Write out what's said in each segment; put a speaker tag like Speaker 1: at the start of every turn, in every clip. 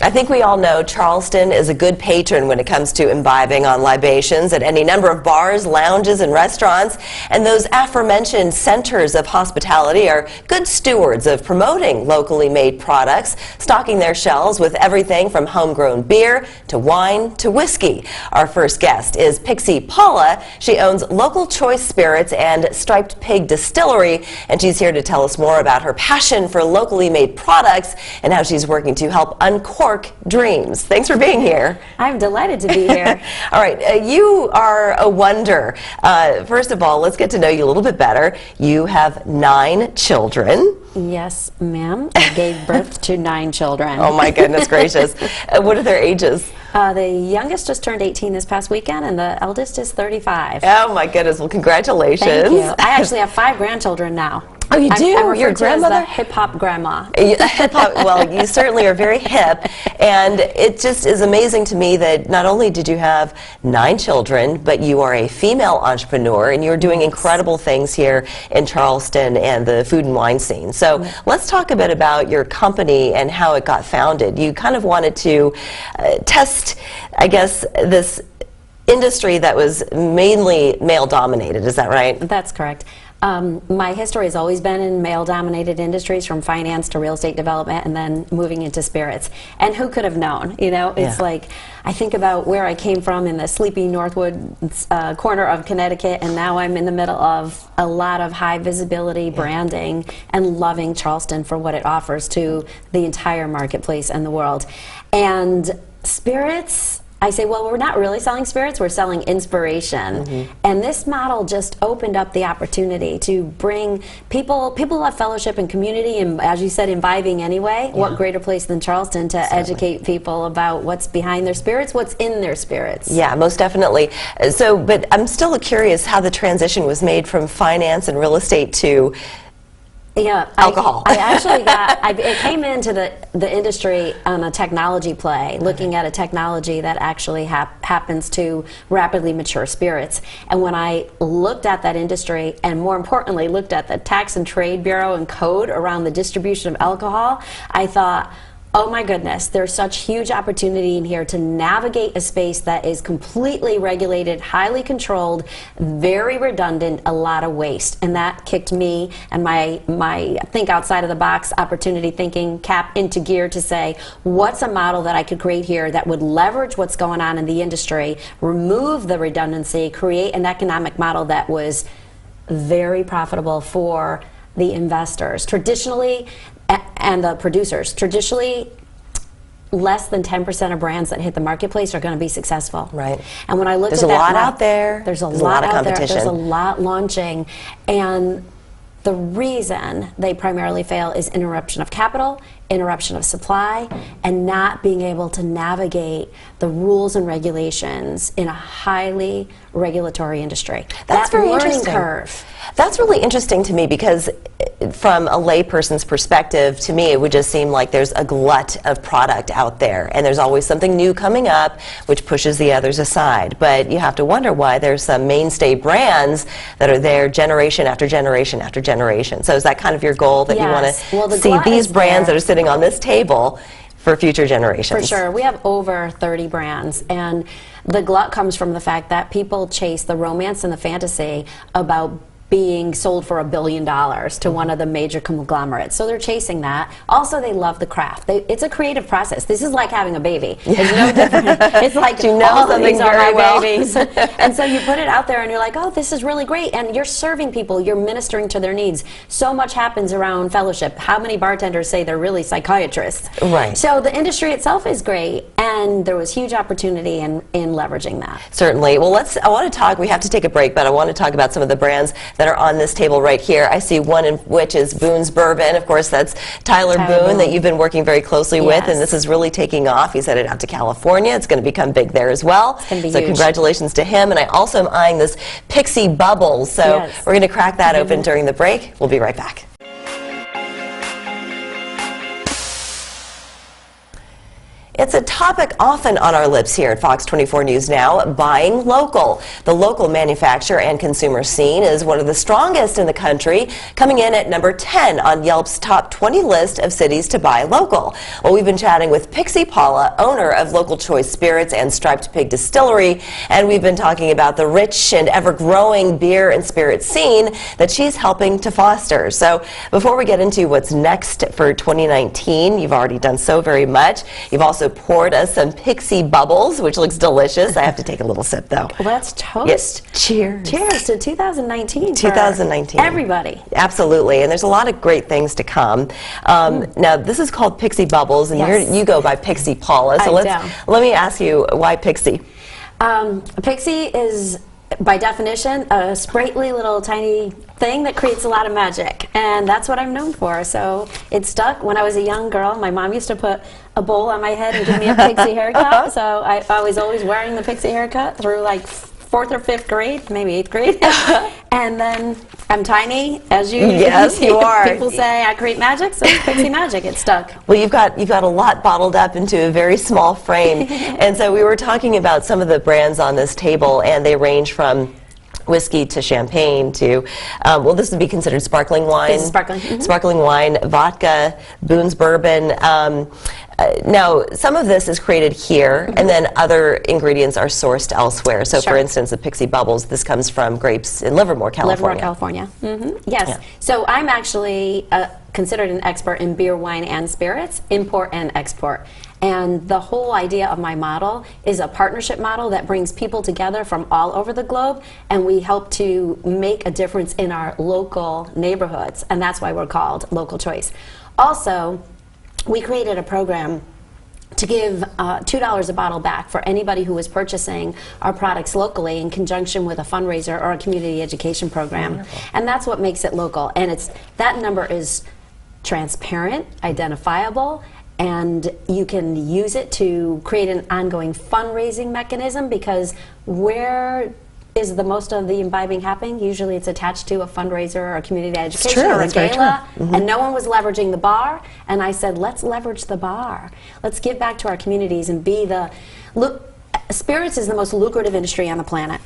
Speaker 1: I think we all know Charleston is a good patron when it comes to imbibing on libations at any number of bars, lounges, and restaurants. And those aforementioned centers of hospitality are good stewards of promoting locally made products, stocking their shelves with everything from homegrown beer to wine to whiskey. Our first guest is Pixie Paula. She owns Local Choice Spirits and Striped Pig Distillery, and she's here to tell us more about her passion for locally made products and how she's working to help uncork dreams. Thanks for being here.
Speaker 2: I'm delighted to be here.
Speaker 1: All right, you are a wonder. First of all, let's get to know you a little bit better. You have 9 children.
Speaker 2: Yes, ma'am. I gave birth to 9 children.
Speaker 1: Oh my goodness gracious. What are their ages?
Speaker 2: The youngest just turned 18 this past weekend, and the eldest is 35.
Speaker 1: Oh my goodness, well congratulations.
Speaker 2: Thank you. I actually have 5 grandchildren now.
Speaker 1: Oh, you do?
Speaker 2: I'm
Speaker 1: Your grandmother?
Speaker 2: as the hip-hop grandma.
Speaker 1: Hip-hop, well, you certainly are very hip, and it just is amazing to me that not only did you have 9 children, but you are a female entrepreneur, and you're doing incredible things here in Charleston and the food and wine scene. So let's talk a bit about your company and how it got founded. You kind of wanted to test, I guess, this industry that was mainly male-dominated. Is that right?
Speaker 2: That's correct. My history has always been in male-dominated industries, from finance to real estate development, and then moving into spirits. And who could have known? You know, it's like, I think about where I came from in the sleepy Northwood corner of Connecticut, and now I'm in the middle of a lot of high visibility branding and loving Charleston for what it offers to the entire marketplace and the world. And spirits, I say, well, we're not really selling spirits, we're selling inspiration. And this model just opened up the opportunity to bring people love fellowship and community, and as you said, imbibing anyway. What greater place than Charleston to educate people about what's behind their spirits, what's in their spirits. Yeah,
Speaker 1: most definitely. So, but I'm still curious how the transition was made from finance and real estate to alcohol.
Speaker 2: I actually got, it came into the industry on a technology play, looking at a technology that actually happens to rapidly mature spirits. And when I looked at that industry, and more importantly, looked at the Tax and Trade Bureau and code around the distribution of alcohol, I thought, oh my goodness, there's such huge opportunity in here to navigate a space that is completely regulated, highly controlled, very redundant, a lot of waste. And that kicked me and my think outside of the box opportunity thinking cap into gear to say, what's a model that I could create here that would leverage what's going on in the industry, remove the redundancy, create an economic model that was very profitable for the investors. Traditionally, and the producers. Traditionally, less than 10% of brands that hit the marketplace are going to be successful.
Speaker 1: Right.
Speaker 2: And when I looked
Speaker 1: at
Speaker 2: that,
Speaker 1: there's a lot out there.
Speaker 2: There's a lot
Speaker 1: of competition.
Speaker 2: There's a lot launching, and the reason they primarily fail is interruption of capital, interruption of supply, and not being able to navigate the rules and regulations in a highly regulatory industry.
Speaker 1: That's very
Speaker 2: learning
Speaker 1: interesting.
Speaker 2: Curve.
Speaker 1: That's really interesting to me, because from a layperson's perspective, to me it would just seem like there's a glut of product out there, and there's always something new coming up which pushes the others aside. But you have to wonder why there's some mainstay brands that are there generation after generation after generation. So is that kind of your goal, that you want to see these brands that are sitting on this table for future generations?
Speaker 2: For sure. We have over 30 brands, and the glut comes from the fact that people chase the romance and the fantasy about being sold for $1 billion to one of the major conglomerates. So they're chasing that. Also, they love the craft. It's a creative process. This is like having a baby. It's no different. It's like,
Speaker 1: you know,
Speaker 2: all of these are my
Speaker 1: well.
Speaker 2: babies. And so you put it out there and you're like, oh, this is really great. And you're serving people. You're ministering to their needs. So much happens around fellowship. How many bartenders say they're really psychiatrists?
Speaker 1: Right.
Speaker 2: So the industry itself is great, and there was huge opportunity in leveraging that.
Speaker 1: Certainly. Well, I want to talk, we have to take a break, but I want to talk about some of the brands that are on this table right here. I see one in which is Boone's Bourbon. Of course, that's Tyler Boone that you've been working very closely with, and this is really taking off. He's headed out to California. It's going to become big there as well.
Speaker 2: It's going to be
Speaker 1: so
Speaker 2: huge.
Speaker 1: Congratulations to him. And I also am eyeing this Pixie Bubbles. So we're going to crack that open during the break. We'll be right back. It's a topic often on our lips here at Fox 24 News Now, buying local. The local manufacturer and consumer scene is one of the strongest in the country, coming in at number 10 on Yelp's top 20 list of cities to buy local. Well, we've been chatting with Pixie Paula, owner of Local Choice Spirits and Striped Pig Distillery, and we've been talking about the rich and ever-growing beer and spirit scene that she's helping to foster. So before we get into what's next for 2019, you've already done so very much. You've also poured us some Pixie bubbles, which looks delicious. I have to take a little sip, though.
Speaker 2: Let's toast.
Speaker 1: Yes. Cheers.
Speaker 2: Cheers to 2019.
Speaker 1: 2019.
Speaker 2: Everybody.
Speaker 1: Absolutely, and there's a lot of great things to come. Now, this is called Pixie Bubbles, and
Speaker 2: Yes.
Speaker 1: you go by Pixie Paula. So let me ask you, why Pixie?
Speaker 2: Pixie is, by definition, a sprightly little tiny thing that creates a lot of magic, and that's what I'm known for. So it stuck. When I was a young girl, my mom used to put a bowl on my head and give me a pixie haircut, so I was always wearing the pixie haircut through like 4th or 5th grade, maybe 8th grade. And then I'm tiny, as you
Speaker 1: yes, you are.
Speaker 2: People say I create magic, so it's Pixie magic. It stuck.
Speaker 1: Well, you've got a lot bottled up into a very small frame, and so we were talking about some of the brands on this table, and they range from whiskey to champagne to, well, this would be considered sparkling wine.
Speaker 2: This is sparkling.
Speaker 1: Sparkling wine, vodka, Boone's bourbon. Now, some of this is created here, and then other ingredients are sourced elsewhere. So, for instance, the Pixie Bubbles, this comes from grapes in Livermore, California.
Speaker 2: Livermore, California. Yes. Yeah. So I'm actually considered an expert in beer, wine, and spirits, import and export. And the whole idea of my model is a partnership model that brings people together from all over the globe, and we help to make a difference in our local neighborhoods, and that's why we're called Local Choice. Also, we created a program to give $2 a bottle back for anybody who is purchasing our products locally in conjunction with a fundraiser or a community education program. Wonderful. And that's what makes it local. And that number is transparent, identifiable, and you can use it to create an ongoing fundraising mechanism, because where is the most of the imbibing happening? Usually it's attached to a fundraiser or a community education or a gala, and no one was leveraging the bar, and I said, let's leverage the bar. Let's give back to our communities and be the... Look, spirits is the most lucrative industry on the planet.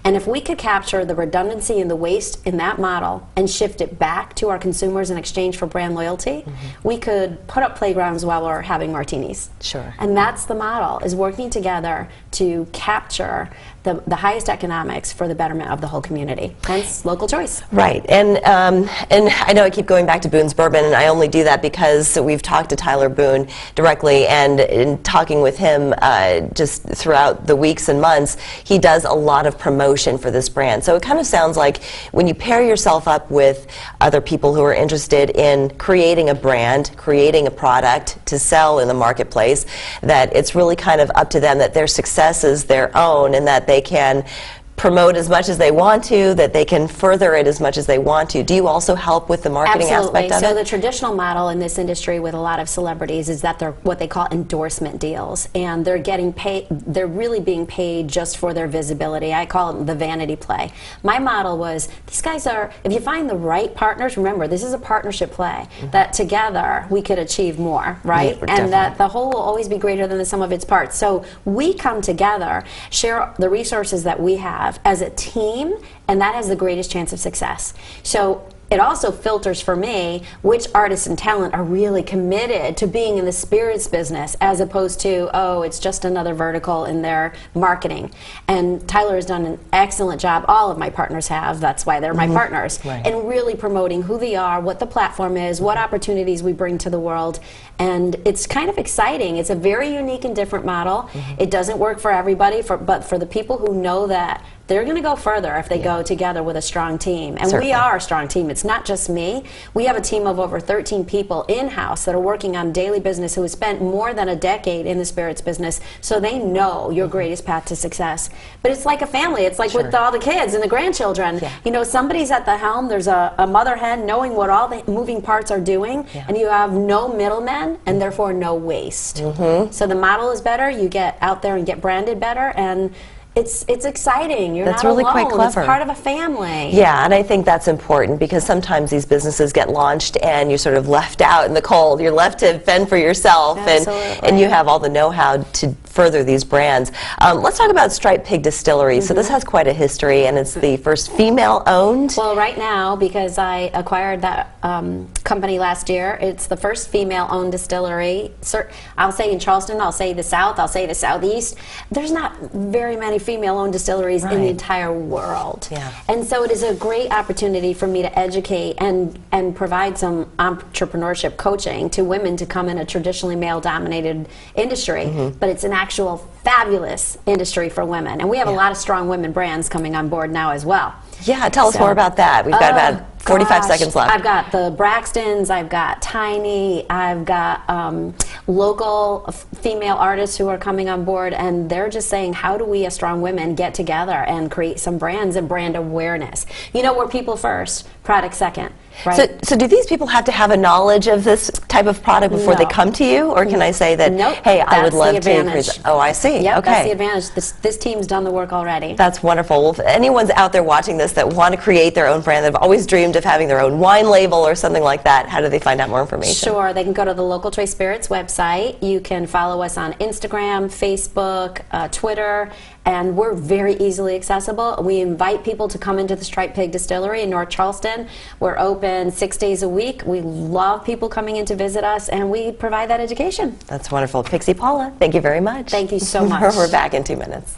Speaker 2: And if we could capture the redundancy and the waste in that model and shift it back to our consumers in exchange for brand loyalty, we could put up playgrounds while we're having martinis. Sure. And that's the model, is working together to capture the highest economics for the betterment of the whole community. Hence, Local Choice. Right.
Speaker 1: And I know I keep going back to Boone's Bourbon, and I only do that because we've talked to Tyler Boone directly, and in talking with him just throughout the weeks and months, he does a lot of promotion for this brand. So it kind of sounds like when you pair yourself up with other people who are interested in creating a brand, creating a product to sell in the marketplace, that it's really kind of up to them, that their success is their own, and that they can promote as much as they want to, that they can further it as much as they want to. Do you also help with the marketing aspect of it?
Speaker 2: So the traditional model in this industry with a lot of celebrities is that they're what they call endorsement deals, and they're getting paid, they're really being paid just for their visibility. I call it the vanity play. My model was, these guys are, if you find the right partners, remember this is a partnership play, that together we could achieve more, right?
Speaker 1: Yeah,
Speaker 2: and that the whole will always be greater than the sum of its parts. So we come together, share the resources that we have as a team, and that has the greatest chance of success. So it also filters for me which artists and talent are really committed to being in the spirits business, as opposed to, oh, it's just another vertical in their marketing. And Tyler has done an excellent job, all of my partners have, that's why they're my partners, in really promoting who they are, what the platform is, what opportunities we bring to the world. And it's kind of exciting. It's a very unique and different model. It doesn't work for everybody, but for the people who know that they're going to go further if they go together with a strong team. And we are a strong team. It's not just me. We have a team of over 13 people in-house that are working on daily business who have spent more than a decade in the spirits business, so they know your greatest path to success. But it's like a family. It's like with all the kids and the grandchildren. You know, somebody's at the helm. There's a mother hen knowing what all the moving parts are doing, and you have no middlemen and therefore no waste. So the model is better. You get out there and get branded better, and it's exciting. You're
Speaker 1: That's
Speaker 2: not
Speaker 1: really
Speaker 2: alone.
Speaker 1: quite clever.
Speaker 2: It's part of a family.
Speaker 1: Yeah, and I think that's important because sometimes these businesses get launched and you're sort of left out in the cold. You're left to fend for yourself, and you have all the know-how to further these brands. Let's talk about Striped Pig Distillery. So this has quite a history, and it's the first female-owned.
Speaker 2: Well, right now, because I acquired that company last year, it's the first female-owned distillery. I'll say in Charleston, I'll say the South, I'll say the Southeast. There's not very many female-owned distilleries in the entire world.
Speaker 1: Yeah.
Speaker 2: And so it is a great opportunity for me to educate and provide some entrepreneurship coaching to women to come in a traditionally male-dominated industry. But it's an actual fabulous industry for women. And we have a lot of strong women brands coming on board now as well.
Speaker 1: Yeah, tell us more about that. We've got about 45 seconds left.
Speaker 2: I've got the Braxtons, I've got Tiny, I've got local female artists who are coming on board, and they're just saying, how do we as strong women get together and create some brands and brand awareness? You know, we're people first, product second. Right?
Speaker 1: So do these people have to have a knowledge of this type of product before they come to you? Or can I say that, hey, I would love to... Oh, I see.
Speaker 2: Yep,
Speaker 1: okay.
Speaker 2: That's the advantage. This team's done the work already.
Speaker 1: That's wonderful. Well, if anyone's out there watching this that want to create their own brand, they've always dreamed of having their own wine label or something like that, how do they find out more information?
Speaker 2: Sure. They can go to the Local Choice Spirits website. You can follow us on Instagram, Facebook, Twitter, and we're very easily accessible. We invite people to come into the Striped Pig Distillery in North Charleston. We're open 6 days a week. We love people coming in to visit us, and we provide that education.
Speaker 1: That's wonderful. Pixie, Paula, thank you very much.
Speaker 2: Thank you so much.
Speaker 1: We're back in 2 minutes.